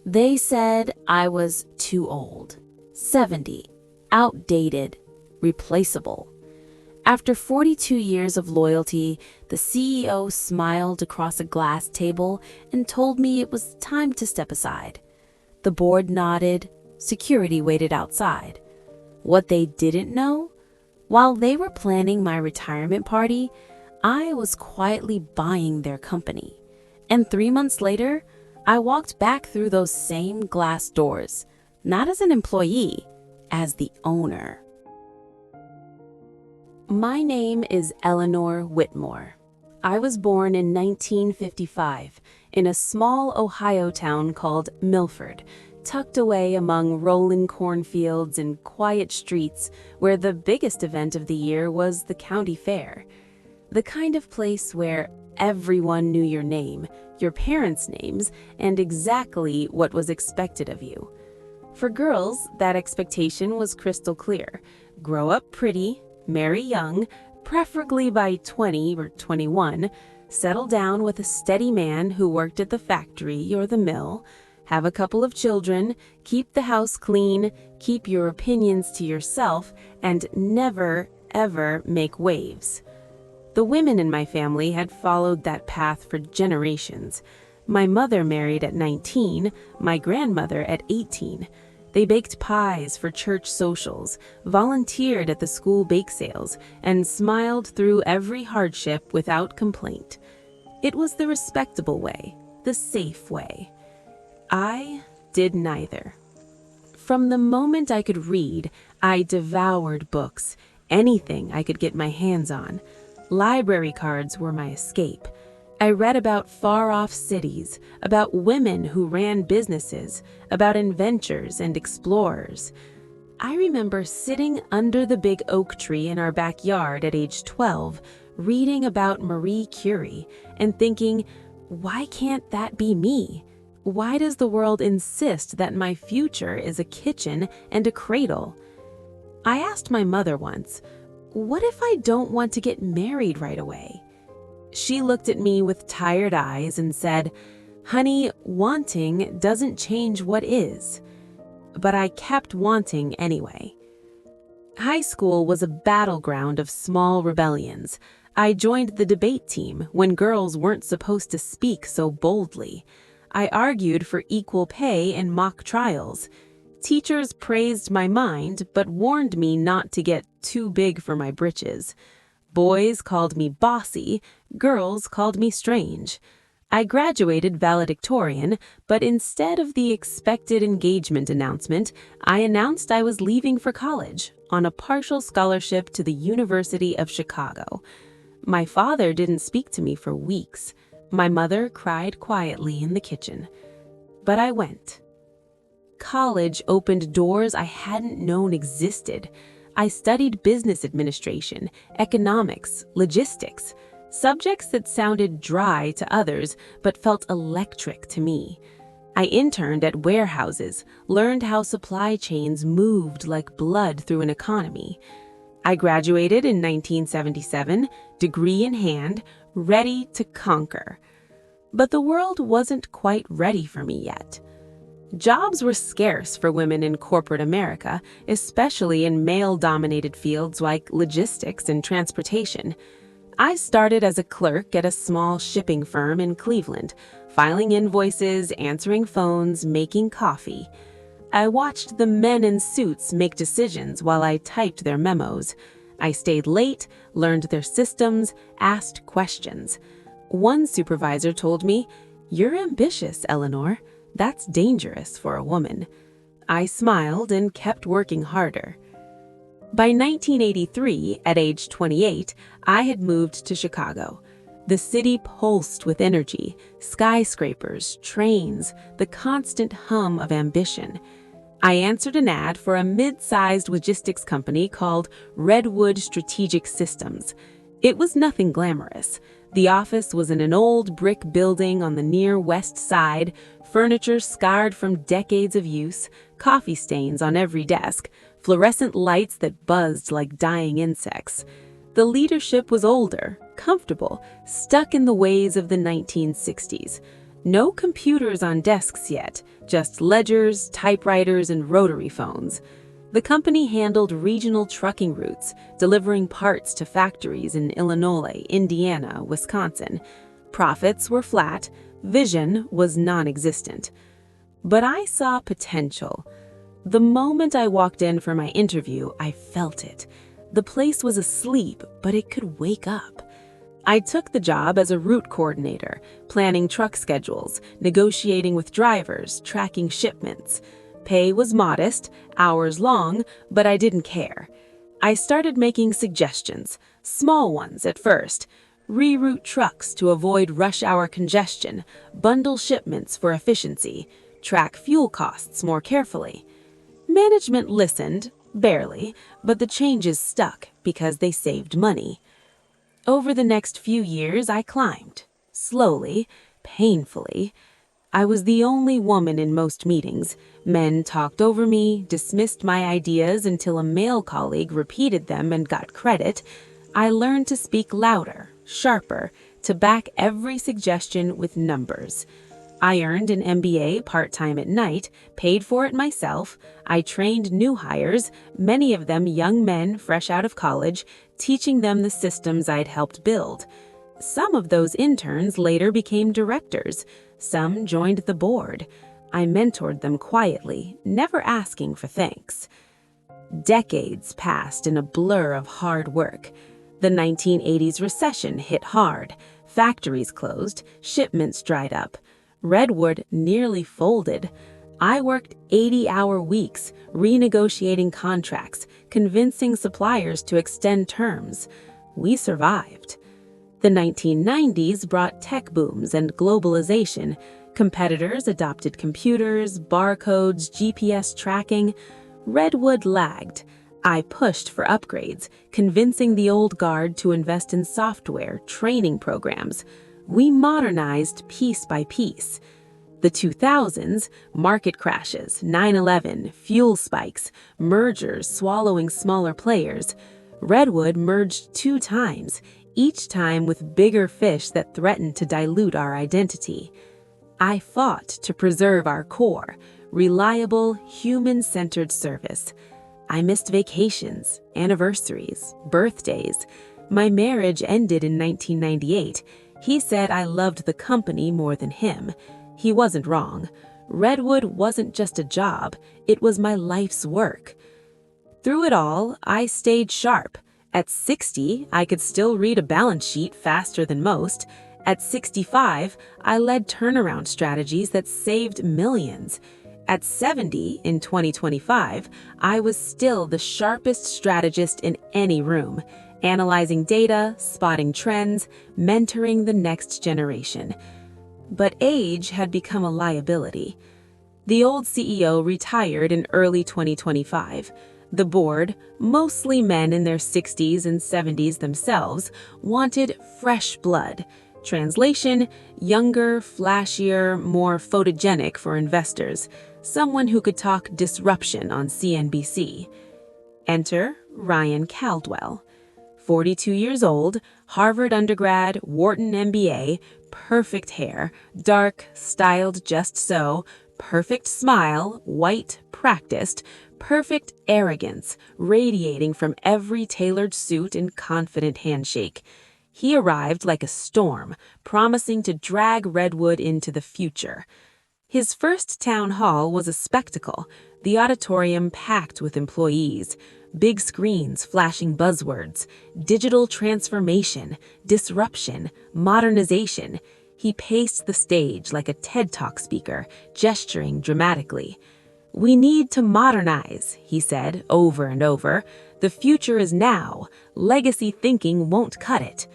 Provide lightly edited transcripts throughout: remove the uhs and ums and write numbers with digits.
They said I was too old, 70, outdated, replaceable. After 42 years of loyalty, the CEO smiled across a glass table and told me it was time to step aside. The board nodded. Security waited outside. What they didn't know? While they were planning my retirement party, I was quietly buying their company. And 3 months later, I walked back through those same glass doors, not as an employee, as the owner. My name is Eleanor Whitmore. I was born in 1955 in a small Ohio town called Milford, tucked away among rolling cornfields and quiet streets where the biggest event of the year was the county fair. The kind of place where everyone knew your name, your parents' names, and exactly what was expected of you. For girls, that expectation was crystal clear. Grow up pretty, marry young, preferably by 20 or 21, settle down with a steady man who worked at the factory or the mill, have a couple of children, keep the house clean, keep your opinions to yourself, and never, ever make waves. The women in my family had followed that path for generations. My mother married at 19, my grandmother at 18. They baked pies for church socials, volunteered at the school bake sales, and smiled through every hardship without complaint. It was the respectable way, the safe way. I did neither. From the moment I could read, I devoured books, anything I could get my hands on. Library cards were my escape. I read about far-off cities, about women who ran businesses, about inventors and explorers. I remember sitting under the big oak tree in our backyard at age 12, reading about Marie Curie, and thinking, why can't that be me? Why does the world insist that my future is a kitchen and a cradle? I asked my mother once, what if I don't want to get married right away? She looked at me with tired eyes and said, honey, wanting doesn't change what is. But I kept wanting anyway. High school was a battleground of small rebellions. I joined the debate team when girls weren't supposed to speak so boldly. I argued for equal pay in mock trials. Teachers praised my mind, but warned me not to get too big for my britches. Boys called me bossy, girls called me strange. I graduated valedictorian, but instead of the expected engagement announcement, I announced I was leaving for college on a partial scholarship to the University of Chicago. My father didn't speak to me for weeks. My mother cried quietly in the kitchen. But I went. College opened doors I hadn't known existed. I studied business administration, economics, logistics, subjects that sounded dry to others but felt electric to me. I interned at warehouses, learned how supply chains moved like blood through an economy. I graduated in 1977, degree in hand, ready to conquer. But the world wasn't quite ready for me yet. Jobs were scarce for women in corporate America, especially in male-dominated fields like logistics and transportation. I started as a clerk at a small shipping firm in Cleveland, filing invoices, answering phones, making coffee. I watched the men in suits make decisions while I typed their memos. I stayed late, learned their systems, asked questions. One supervisor told me, "You're ambitious, Eleanor. That's dangerous for a woman." I smiled and kept working harder. By 1983, at age 28, I had moved to Chicago. The city pulsed with energy, skyscrapers, trains, the constant hum of ambition. I answered an ad for a mid-sized logistics company called Redwood Strategic Systems. It was nothing glamorous. The office was in an old brick building on the near west side, furniture scarred from decades of use, coffee stains on every desk, fluorescent lights that buzzed like dying insects. The leadership was older, comfortable, stuck in the ways of the 1960s. No computers on desks yet, just ledgers, typewriters, and rotary phones. The company handled regional trucking routes, delivering parts to factories in Illinois, Indiana, Wisconsin. Profits were flat, vision was non-existent. But I saw potential. The moment I walked in for my interview, I felt it. The place was asleep, but it could wake up. I took the job as a route coordinator, planning truck schedules, negotiating with drivers, tracking shipments. Pay was modest, hours long, but I didn't care. I started making suggestions, small ones at first. Reroute trucks to avoid rush hour congestion, bundle shipments for efficiency, track fuel costs more carefully. Management listened, barely, but the changes stuck because they saved money. Over the next few years, I climbed. Slowly, painfully. I was the only woman in most meetings. Men talked over me, dismissed my ideas until a male colleague repeated them and got credit. I learned to speak louder, sharper, to back every suggestion with numbers. I earned an MBA part-time at night, paid for it myself. I trained new hires, many of them young men fresh out of college, teaching them the systems I'd helped build. Some of those interns later became directors. Some joined the board. I mentored them quietly, never asking for thanks. Decades passed in a blur of hard work. The 1980s recession hit hard. Factories closed, shipments dried up. Redwood nearly folded. I worked 80-hour weeks, renegotiating contracts, convincing suppliers to extend terms. We survived. The 1990s brought tech booms and globalization. Competitors adopted computers, barcodes, GPS tracking. Redwood lagged. I pushed for upgrades, convincing the old guard to invest in software, training programs. We modernized piece by piece. The 2000s, market crashes, 9/11, fuel spikes, mergers swallowing smaller players. Redwood merged 2 times, each time with bigger fish that threatened to dilute our identity. I fought to preserve our core, reliable, human-centered service. I missed vacations, anniversaries, birthdays. My marriage ended in 1998. He said I loved the company more than him. He wasn't wrong. Redwood wasn't just a job, it was my life's work. Through it all, I stayed sharp. At 60, I could still read a balance sheet faster than most. At 65, I led turnaround strategies that saved millions. At 70 in 2025, I was still the sharpest strategist in any room, analyzing data, spotting trends, mentoring the next generation. But age had become a liability. The old CEO retired in early 2025. The board, mostly men in their 60s and 70s themselves, wanted fresh blood. Translation: younger, flashier, more photogenic for investors. Someone who could talk disruption on CNBC. Enter Ryan Caldwell. 42 years old, Harvard undergrad, Wharton MBA, perfect hair, dark, styled just so, perfect smile, white, practiced, perfect arrogance, radiating from every tailored suit and confident handshake. He arrived like a storm, promising to drag Redwood into the future. His first town hall was a spectacle, the auditorium packed with employees. Big screens flashing buzzwords, digital transformation, disruption, modernization. He paced the stage like a TED Talk speaker, gesturing dramatically. "We need to modernize," he said over and over. "The future is now. Legacy thinking won't cut it."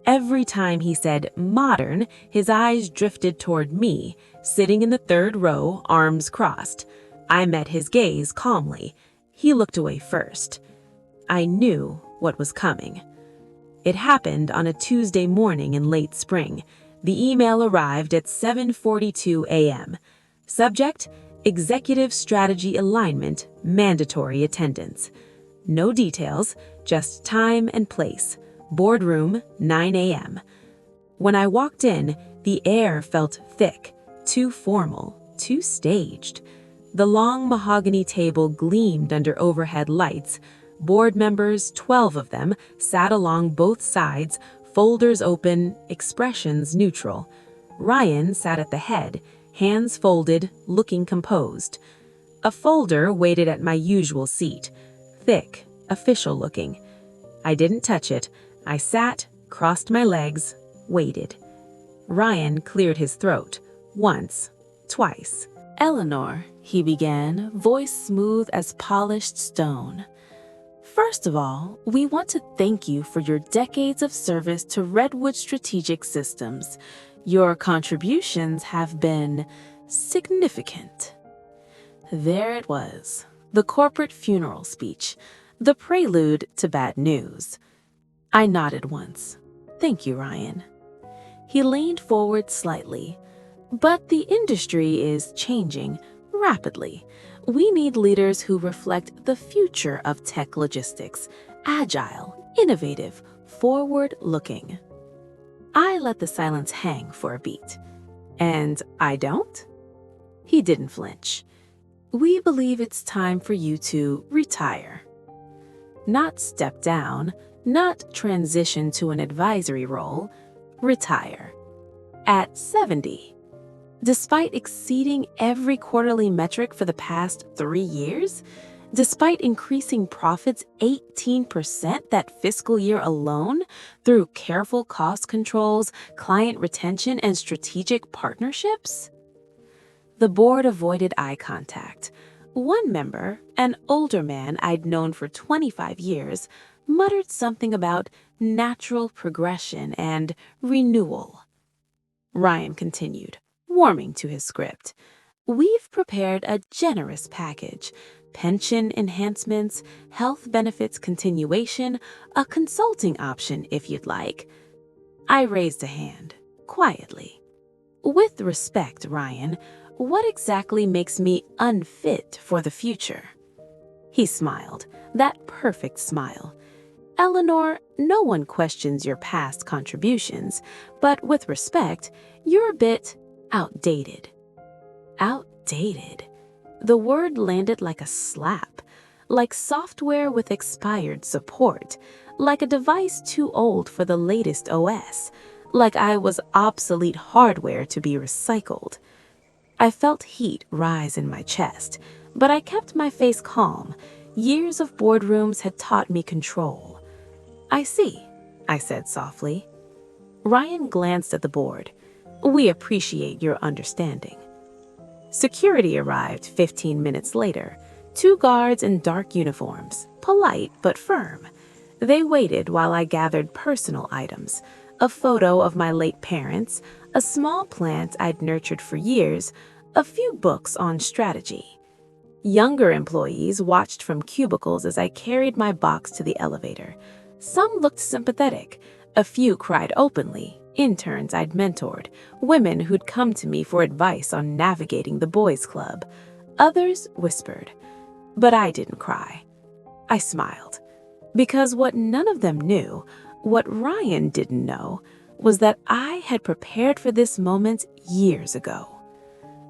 Every time he said modern, his eyes drifted toward me, sitting in the 3rd row, arms crossed. I met his gaze calmly. He looked away first. I knew what was coming. It happened on a Tuesday morning in late spring. The email arrived at 7:42 a.m. Subject: Executive Strategy Alignment, Mandatory Attendance. No details, just time and place. Boardroom, 9 a.m. When I walked in, The air felt thick, too formal, too staged. The long mahogany table gleamed under overhead lights. Board members, 12 of them, sat along both sides, folders open, expressions neutral. Ryan sat at the head, hands folded, looking composed. A folder waited at my usual seat, thick, official-looking. I didn't touch it. I sat, crossed my legs, waited. Ryan cleared his throat, once, twice. "Eleanor," he began, voice smooth as polished stone. "First of all, we want to thank you for your decades of service to Redwood Strategic Systems. Your contributions have been significant." There it was, the corporate funeral speech, the prelude to bad news. I nodded once. "Thank you, Ryan." He leaned forward slightly. "But the industry is changing rapidly. We need leaders who reflect the future of tech logistics, agile, innovative, forward-looking." I let the silence hang for a beat. "And I don't?" He didn't flinch. "We believe it's time for you to retire. Not step down, not transition to an advisory role, retire. At 70. Despite exceeding every quarterly metric for the past 3 years, despite increasing profits 18% that fiscal year alone through careful cost controls, client retention, and strategic partnerships?" The board avoided eye contact. One member, an older man I'd known for 25 years, muttered something about natural progression and renewal. Ryan continued, warming to his script. "We've prepared a generous package. Pension enhancements, health benefits continuation, a consulting option if you'd like." I raised a hand, quietly. "With respect, Ryan, what exactly makes me unfit for the future?" He smiled, that perfect smile. "Eleanor, no one questions your past contributions, but with respect, you're a bit outdated." Outdated. The word landed like a slap, like software with expired support, like a device too old for the latest OS, like I was obsolete hardware to be recycled. I felt heat rise in my chest, but I kept my face calm. Years of boardrooms had taught me control. "I see," I said softly. Ryan glanced at the board. "We appreciate your understanding." Security arrived 15 minutes later. 2 guards in dark uniforms, polite but firm. They waited while I gathered personal items, a photo of my late parents, a small plant I'd nurtured for years, a few books on strategy. Younger employees watched from cubicles as I carried my box to the elevator. Some looked sympathetic. A few cried openly, interns I'd mentored, women who'd come to me for advice on navigating the boys' club. Others whispered. But I didn't cry. I smiled. Because what none of them knew, what Ryan didn't know, was that I had prepared for this moment years ago.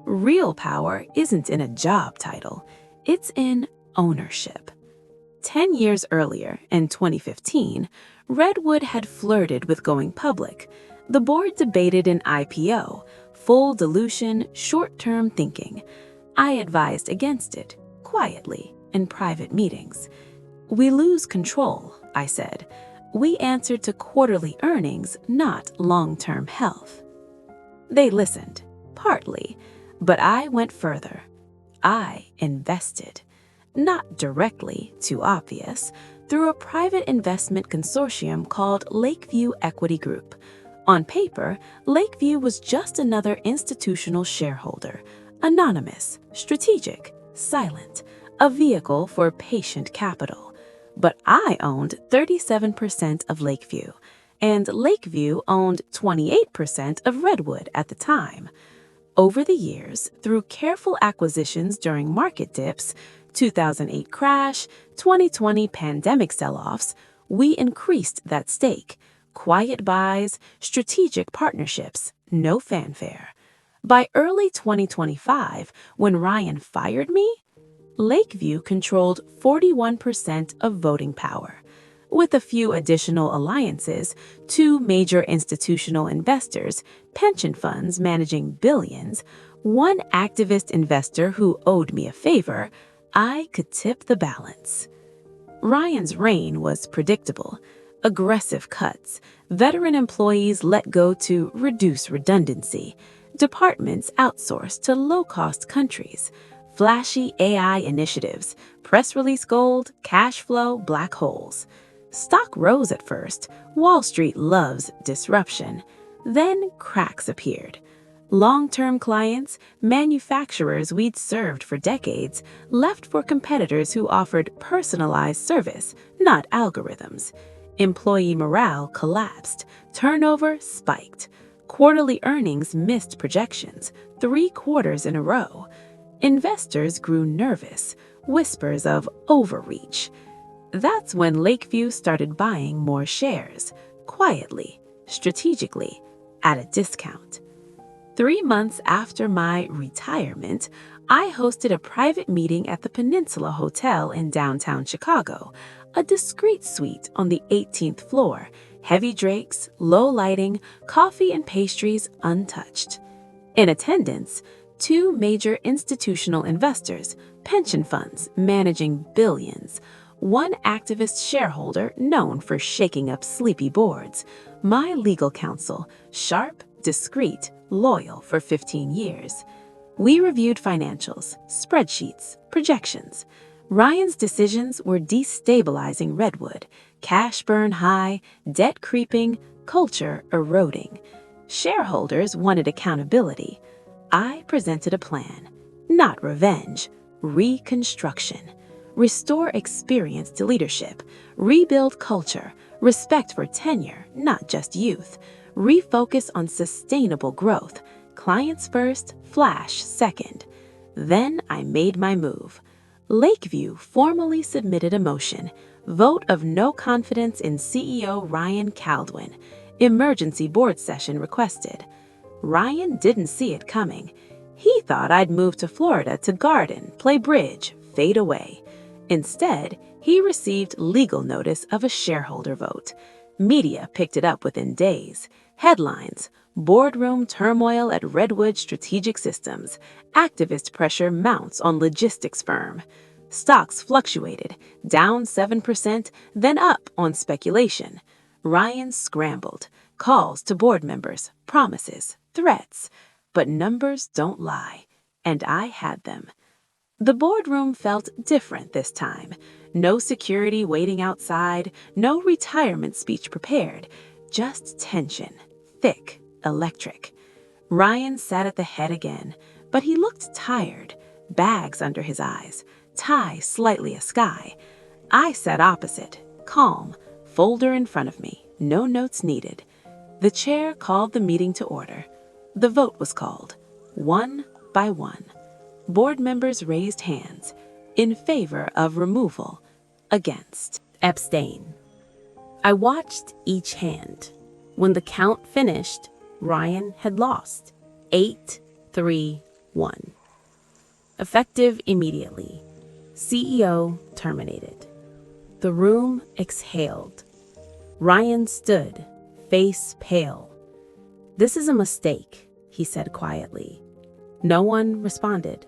Real power isn't in a job title, it's in ownership. 10 years earlier, in 2015, Redwood had flirted with going public. The board debated an IPO, full dilution, short-term thinking. I advised against it, quietly, in private meetings. "We lose control," I said. "We answer to quarterly earnings, not long-term health." They listened, partly, but I went further. I invested. Not directly, too obvious, through a private investment consortium called Lakeview Equity Group. On paper, Lakeview was just another institutional shareholder, anonymous, strategic, silent, a vehicle for patient capital. But I owned 37% of Lakeview, and Lakeview owned 28% of Redwood at the time. Over the years, through careful acquisitions during market dips, 2008 crash, 2020 pandemic sell-offs, we increased that stake. quiet buys, strategic partnerships, no fanfare. By early 2025, when Ryan fired me, Lakeview controlled 41% of voting power. With a few additional alliances, two major institutional investors, pension funds managing billions, one activist investor who owed me a favor, I could tip the balance. Ryan's reign was predictable. Aggressive cuts, veteran employees let go to reduce redundancy, departments outsourced to low-cost countries, flashy AI initiatives, press release gold, cash flow, black holes. Stock rose at first. Wall Street loves disruption. Then cracks appeared. Long-term clients, manufacturers we'd served for decades, left for competitors who offered personalized service, not algorithms. Employee morale collapsed. Turnover spiked. Quarterly earnings missed projections, 3 quarters in a row. Investors grew nervous, whispers of overreach. That's when Lakeview started buying more shares, quietly, strategically, at a discount. 3 months after my retirement, I hosted a private meeting at the Peninsula Hotel in downtown Chicago, a discreet suite on the 18th floor, heavy drapes, low lighting, coffee and pastries untouched. In attendance, 2 major institutional investors, pension funds managing billions, one activist shareholder known for shaking up sleepy boards, my legal counsel, sharp, discreet, loyal for 15 years. We reviewed financials, spreadsheets, projections. Ryan's decisions were destabilizing Redwood, cash burn high, debt creeping, culture eroding. Shareholders wanted accountability. I presented a plan, not revenge, reconstruction. Restore experience to leadership, rebuild culture, respect for tenure, not just youth. Refocus on sustainable growth, clients first, flash second. Then I made my move. Lakeview formally submitted a motion, vote of no confidence in CEO Ryan Caldwin, emergency board session requested. Ryan didn't see it coming. He thought I'd move to Florida to garden, play bridge, fade away. Instead, he received legal notice of a shareholder vote. Media picked it up within days. Headlines: Boardroom turmoil at Redwood Strategic Systems. Activist pressure mounts on logistics firm. Stocks fluctuated, down 7%, then up on speculation. Ryan scrambled. Calls to board members, promises, threats. But numbers don't lie, and I had them. The boardroom felt different this time. No security waiting outside, no retirement speech prepared, just tension, thick, electric. Ryan sat at the head again, but he looked tired, bags under his eyes, tie slightly asky. I sat opposite, calm, folder in front of me, no notes needed. The chair called the meeting to order. The vote was called, one by one. Board members raised hands in favor of removal, against, Abstain. I watched each hand. When the count finished, Ryan had lost. 8-3-1. Effective immediately. CEO terminated. The room exhaled. Ryan stood, face pale. "This is a mistake," he said quietly. No one responded.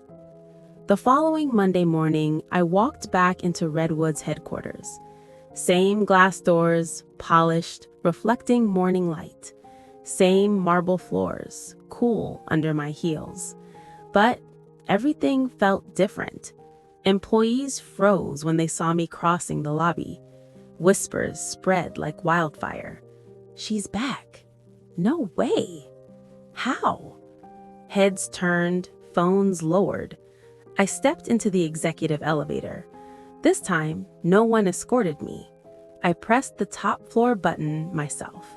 The following Monday morning, I walked back into Redwood's headquarters. Same glass doors, polished, reflecting morning light. Same marble floors, cool under my heels. But everything felt different. Employees froze when they saw me crossing the lobby. Whispers spread like wildfire. "She's back." "No way." "How?" Heads turned, phones lowered. I stepped into the executive elevator. This time, no one escorted me. I pressed the top floor button myself.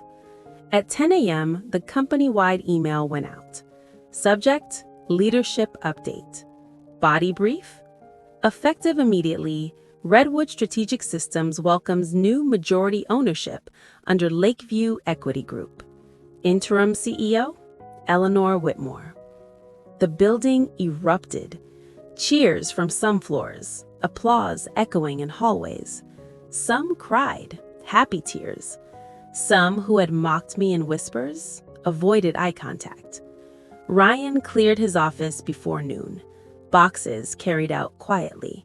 At 10 a.m., the company-wide email went out. Subject: Leadership Update. Body brief: effective immediately, Redwood Strategic Systems welcomes new majority ownership under Lakeview Equity Group. Interim CEO, Eleanor Whitmore. The building erupted. Cheers from some floors, applause echoing in hallways. Some cried, happy tears. Some who had mocked me in whispers avoided eye contact. Ryan cleared his office before noon. Boxes carried out quietly.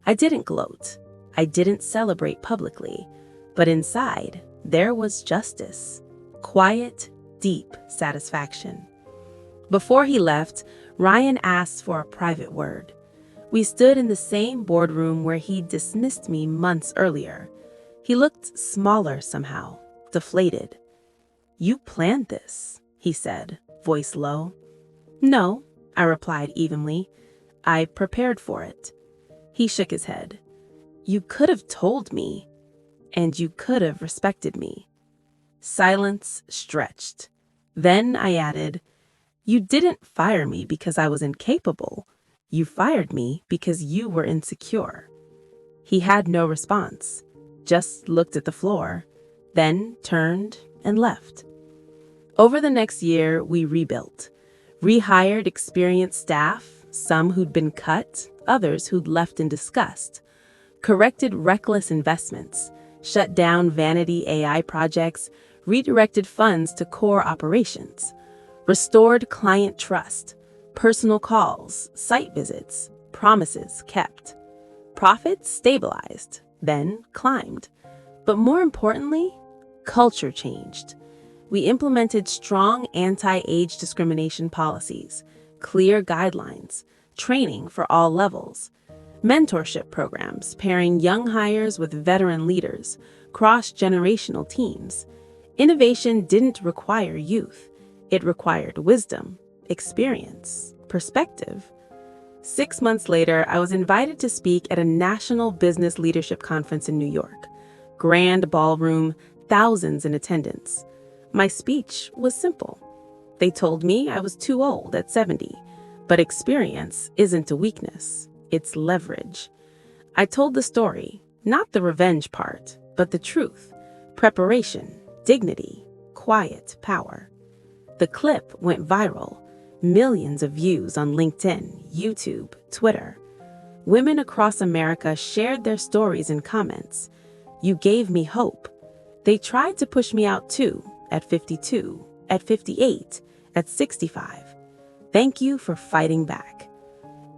I didn't gloat. I didn't celebrate publicly. But inside, there was justice. Quiet, deep satisfaction. Before he left, Ryan asked for a private word. We stood in the same boardroom where he'd dismissed me months earlier. He looked smaller somehow, deflated. "You planned this," he said, voice low. "No," I replied evenly. "I prepared for it." He shook his head. "You could have told me, and you could have respected me." Silence stretched. Then I added, "You didn't fire me because I was incapable. You fired me because you were insecure." He had no response, just looked at the floor, then turned and left. Over the next year, we rebuilt, rehired experienced staff, some who'd been cut, others who'd left in disgust, corrected reckless investments, shut down vanity AI projects, redirected funds to core operations, restored client trust, personal calls, site visits, promises kept. Profits stabilized, then climbed. But more importantly, culture changed. We implemented strong anti-age discrimination policies, clear guidelines, training for all levels, mentorship programs pairing young hires with veteran leaders, cross-generational teams. Innovation didn't require youth. It required wisdom, experience, perspective. 6 months later, I was invited to speak at a national business leadership conference in New York. Grand ballroom, thousands in attendance. My speech was simple. They told me I was too old at 70, but experience isn't a weakness, it's leverage. I told the story, not the revenge part, but the truth. Preparation, dignity, quiet power. The clip went viral. Millions of views on LinkedIn, YouTube, Twitter. Women across America shared their stories in comments. "You gave me hope." They tried to push me out too, at 52, at 58, at 65. Thank you for fighting back.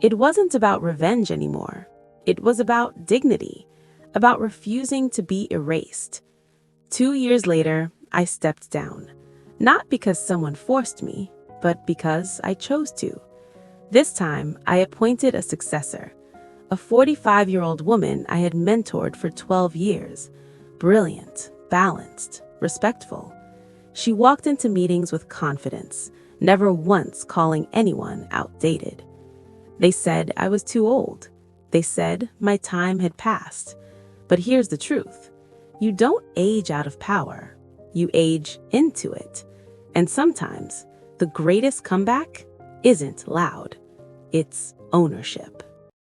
It wasn't about revenge anymore. It was about dignity, about refusing to be erased. 2 years later, I stepped down. Not because someone forced me, but because I chose to. This time, I appointed a successor, a 45-year-old woman I had mentored for 12 years. Brilliant, balanced, respectful. She walked into meetings with confidence, never once calling anyone outdated. They said I was too old. They said my time had passed. But here's the truth. You don't age out of power. You age into it. And sometimes the greatest comeback isn't loud. It's ownership.